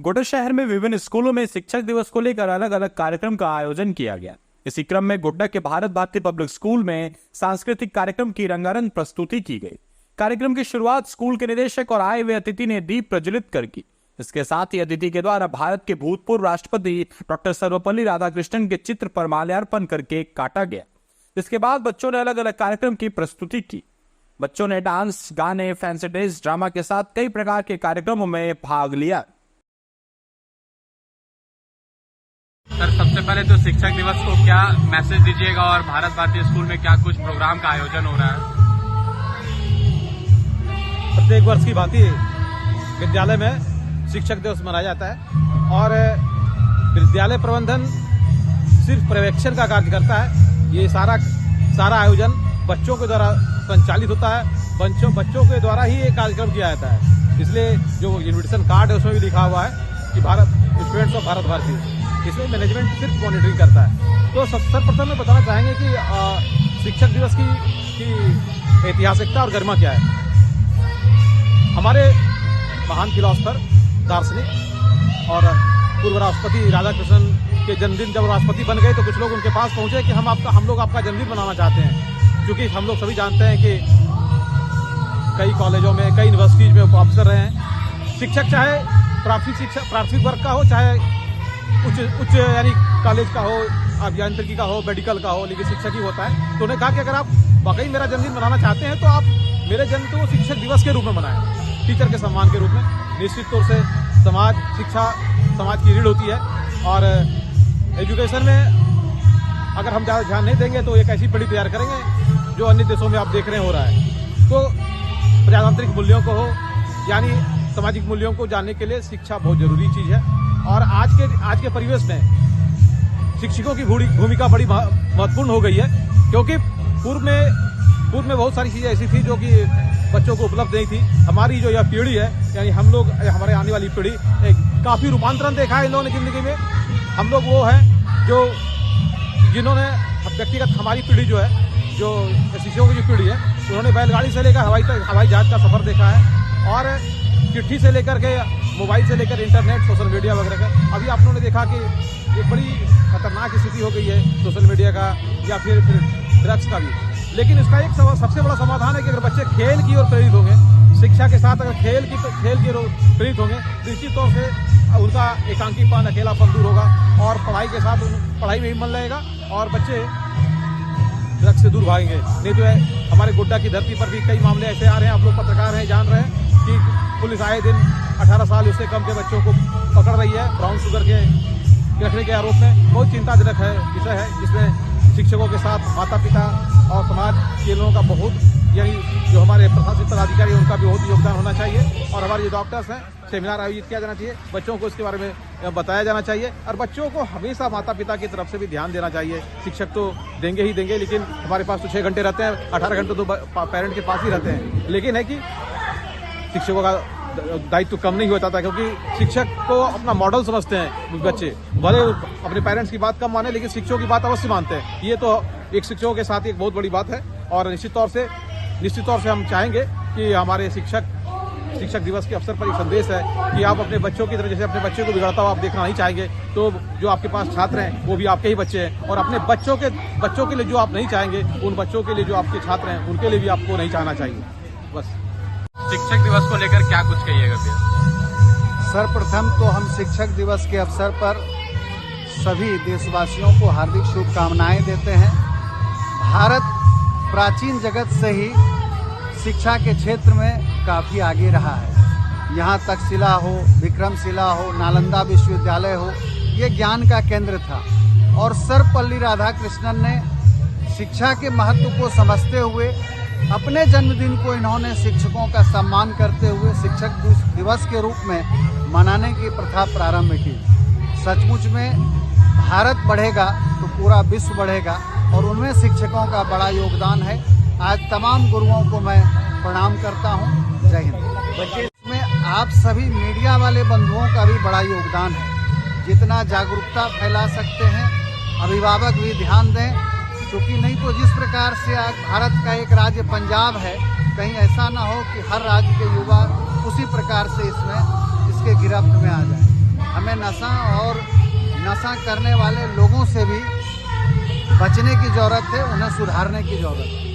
गोड्डा शहर में विभिन्न स्कूलों में शिक्षक दिवस को लेकर अलग अलग कार्यक्रम का आयोजन किया गया। इसी क्रम में गोड्डा के भारत भारती पब्लिक स्कूल में सांस्कृतिक कार्यक्रम की रंगारंग प्रस्तुति की गई। कार्यक्रम की शुरुआत स्कूल के निदेशक और आए हुए अतिथि ने दीप प्रज्वलित कर की। इसके साथ ही अतिथि के द्वारा भारत के भूतपूर्व राष्ट्रपति डॉक्टर सर्वपल्ली राधाकृष्णन के चित्र पर माल्यार्पण कर केक काटा गया। इसके बाद बच्चों ने अलग अलग कार्यक्रम की प्रस्तुति की। बच्चों ने डांस, गाने, फैंसी ड्रेस, ड्रामा के साथ कई प्रकार के कार्यक्रमों में भाग लिया। सर, सबसे पहले तो शिक्षक दिवस को क्या मैसेज दीजिएगा और भारत भारती स्कूल में क्या कुछ प्रोग्राम का आयोजन हो रहा है? प्रत्येक वर्ष की भांति विद्यालय में शिक्षक दिवस मनाया जाता है और विद्यालय प्रबंधन सिर्फ पर्यवेक्षण का कार्य करता है। ये सारा आयोजन बच्चों के द्वारा संचालित होता है। बच्चों के द्वारा ही ये कार्यक्रम किया जाता है। इसलिए जो इन्विटेशन कार्ड है उसमें भी लिखा हुआ है कि स्टूडेंट्स ऑफ भारत भारती। इसमें मैनेजमेंट सिर्फ मॉनिटरिंग करता है। तो सर्वप्रथम में बताना चाहेंगे कि शिक्षक दिवस की ऐतिहासिकता और गरिमा क्या है। हमारे महान फिलोसफर, दार्शनिक और पूर्व राष्ट्रपति राधाकृष्णन के जन्मदिन जब राष्ट्रपति बन गए तो कुछ लोग उनके पास पहुंचे कि हम लोग आपका जन्मदिन मनाना चाहते हैं। क्योंकि हम लोग सभी जानते हैं कि कई कॉलेजों में, कई यूनिवर्सिटीज में प्रोफेसर रहे हैं। शिक्षक चाहे प्राथमिक वर्ग का हो, चाहे उच्च यानी कॉलेज का हो, अभियांत्रिकी का हो, मेडिकल का हो, लेकिन शिक्षक ही होता है। तो उन्हें कहा कि अगर आप वाकई मेरा जन्मदिन मनाना चाहते हैं तो आप मेरे जन्म को शिक्षक दिवस के रूप में मनाएं, टीचर के सम्मान के रूप में। निश्चित तौर से शिक्षा समाज की रीढ़ होती है और एजुकेशन में अगर हम ज़्यादा ध्यान नहीं देंगे तो एक ऐसी पीढ़ी तैयार करेंगे जो अन्य देशों में आप देख रहे हो रहा है। तो प्रजातांत्रिक मूल्यों को हो यानी सामाजिक मूल्यों को जानने के लिए शिक्षा बहुत जरूरी चीज़ है। और आज के परिवेश में शिक्षकों की भूमिका बड़ी महत्वपूर्ण हो गई है। क्योंकि पूर्व में बहुत सारी चीज़ें ऐसी थी जो कि बच्चों को उपलब्ध नहीं थी। हमारी जो यह पीढ़ी है यानी हम लोग, हमारे आने वाली पीढ़ी काफ़ी रूपांतरण देखा है इन लोगों ने ज़िंदगी में। हम लोग वो हैं जिन्होंने व्यक्तिगत हमारी पीढ़ी जो है, जो शिक्षकों की जो पीढ़ी है, उन्होंने बैलगाड़ी से लेकर हवाई जहाज का सफ़र देखा है और चिट्ठी से लेकर के मोबाइल से लेकर इंटरनेट, सोशल मीडिया वगैरह का। अभी आप लोगों ने देखा कि एक बड़ी खतरनाक स्थिति हो गई है सोशल मीडिया का या फिर ड्रग्स का भी। लेकिन इसका एक सबसे बड़ा समाधान है कि अगर बच्चे खेल की ओर प्रेरित होंगे, शिक्षा के साथ अगर खेल की ओर प्रेरित होंगे, निश्चित तौर से उनका एकांकीपन, अकेलापन दूर होगा और पढ़ाई के साथ पढ़ाई में भी मन लगेगा और बच्चे ड्रग्स से दूर भागेंगे। नहीं तो हमारे गोड्डा की धरती पर भी कई मामले ऐसे आ रहे हैं, आप लोग पत्रकार हैं, जान रहे हैं कि पुलिस आए दिन 18 साल उससे कम के बच्चों को पकड़ रही है ब्राउन शुगर के रखने के आरोप में। बहुत चिंताजनक विषय है जिसमें शिक्षकों के साथ माता पिता और समाज के लोगों का बहुत, यानी जो हमारे प्रशासनिक पदाधिकारी उनका भी बहुत योगदान होना चाहिए। और हमारे जो डॉक्टर्स हैं, सेमिनार आयोजित किया जाना चाहिए, बच्चों को इसके बारे में बताया जाना चाहिए और बच्चों को हमेशा माता पिता की तरफ से भी ध्यान देना चाहिए। शिक्षक तो देंगे ही देंगे, लेकिन हमारे पास तो 6 घंटे रहते हैं, 18 घंटे तो पेरेंट के पास ही रहते हैं। लेकिन है कि शिक्षकों का दायित्व कम नहीं होता था, क्योंकि शिक्षक को अपना मॉडल समझते हैं बच्चे। भले अपने पेरेंट्स की बात कम माने लेकिन शिक्षकों की बात अवश्य मानते हैं। ये तो एक शिक्षकों के साथ एक बहुत बड़ी बात है। और निश्चित तौर से हम चाहेंगे कि हमारे शिक्षक दिवस के अवसर पर एक संदेश है कि आप अपने बच्चों की तरह, जैसे अपने बच्चे को बिगड़ता हुआ आप देखना नहीं चाहेंगे, तो जो आपके पास छात्र हैं वो भी आपके ही बच्चे हैं। और अपने बच्चों के लिए जो आप नहीं चाहेंगे, उन बच्चों के लिए जो आपके छात्र हैं उनके लिए भी आपको नहीं चाहना चाहिए। बस। शिक्षक दिवस को लेकर क्या कुछ कहिएगा भैया? सर्वप्रथम तो हम शिक्षक दिवस के अवसर पर सभी देशवासियों को हार्दिक शुभकामनाएं देते हैं। भारत प्राचीन जगत से ही शिक्षा के क्षेत्र में काफ़ी आगे रहा है। यहाँ तक्षशिला हो, विक्रमशिला हो, नालंदा विश्वविद्यालय हो, ये ज्ञान का केंद्र था। और सर्वपल्ली राधाकृष्णन ने शिक्षा के महत्व को समझते हुए अपने जन्मदिन को इन्होंने शिक्षकों का सम्मान करते हुए शिक्षक दिवस के रूप में मनाने की प्रथा प्रारंभ की। सचमुच में भारत बढ़ेगा तो पूरा विश्व बढ़ेगा और उनमें शिक्षकों का बड़ा योगदान है। आज तमाम गुरुओं को मैं प्रणाम करता हूँ। जय हिंद। इसमें आप सभी मीडिया वाले बंधुओं का भी बड़ा योगदान है। जितना जागरूकता फैला सकते हैं, अभिभावक भी ध्यान दें, क्योंकि नहीं तो जिस प्रकार से आज भारत का एक राज्य पंजाब है, कहीं ऐसा ना हो कि हर राज्य के युवा उसी प्रकार से इसके गिरफ्त में आ जाए। हमें नशा और नशा करने वाले लोगों से भी बचने की ज़रूरत है, उन्हें सुधारने की ज़रूरत है।